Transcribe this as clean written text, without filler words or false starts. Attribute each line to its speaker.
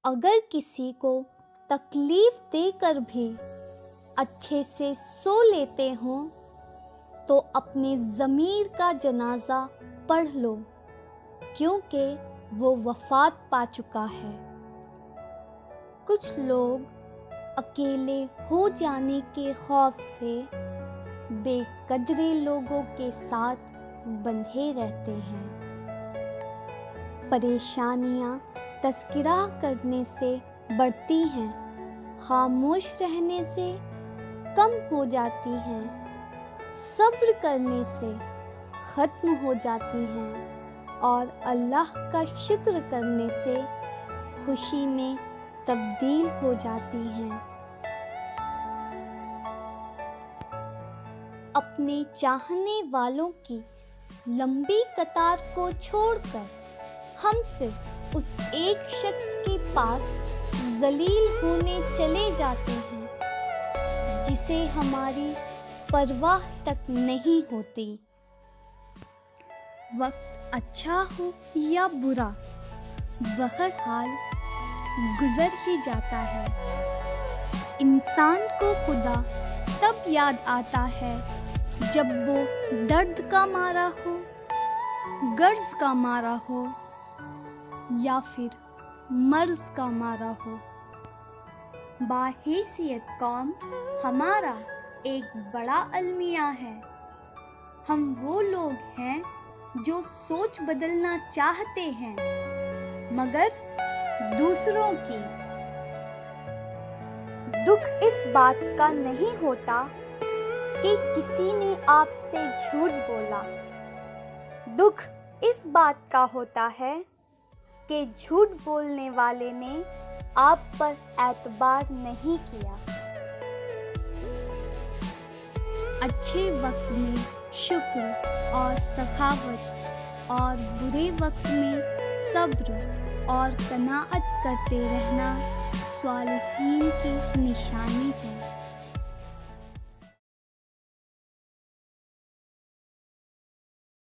Speaker 1: اگر کسی کو تکلیف دے کر بھی اچھے سے سو لیتے ہوں تو اپنے ضمیر کا جنازہ پڑھ لو، کیونکہ وہ وفات پا چکا ہے۔ کچھ لوگ اکیلے ہو جانے کے خوف سے بے قدرے لوگوں کے ساتھ بندھے رہتے ہیں۔ پریشانیاں تذکرہ کرنے سے بڑھتی ہیں، خاموش رہنے سے کم ہو جاتی ہیں، صبر کرنے سے ختم ہو جاتی ہیں، اور اللہ کا شکر کرنے سے خوشی میں تبدیل ہو جاتی ہیں۔ اپنے چاہنے والوں کی لمبی قطار کو چھوڑ کر ہم صرف اس ایک شخص کے پاس ذلیل ہونے چلے جاتے ہیں جسے ہماری پرواہ تک نہیں ہوتی۔ وقت اچھا ہو یا برا، بہرحال گزر ہی جاتا ہے۔ انسان کو خدا تب یاد آتا ہے جب وہ درد کا مارا ہو، غرض کا مارا ہو یا پھر مرض کا مارا ہو۔ بحیثیت قوم ہمارا ایک بڑا المیہ ہے۔ ہم وہ لوگ ہیں جو سوچ بدلنا چاہتے ہیں مگر دوسروں کی۔ دکھ اس بات کا نہیں ہوتا کہ کسی نے آپ سے جھوٹ بولا، دکھ اس بات کا ہوتا ہے کہ جھوٹ بولنے والے نے آپ پر اعتبار نہیں کیا۔ اچھے وقت میں شکر اور سخاوت اور برے وقت میں صبر اور قناعت کرتے رہنا صالحین کی نشانی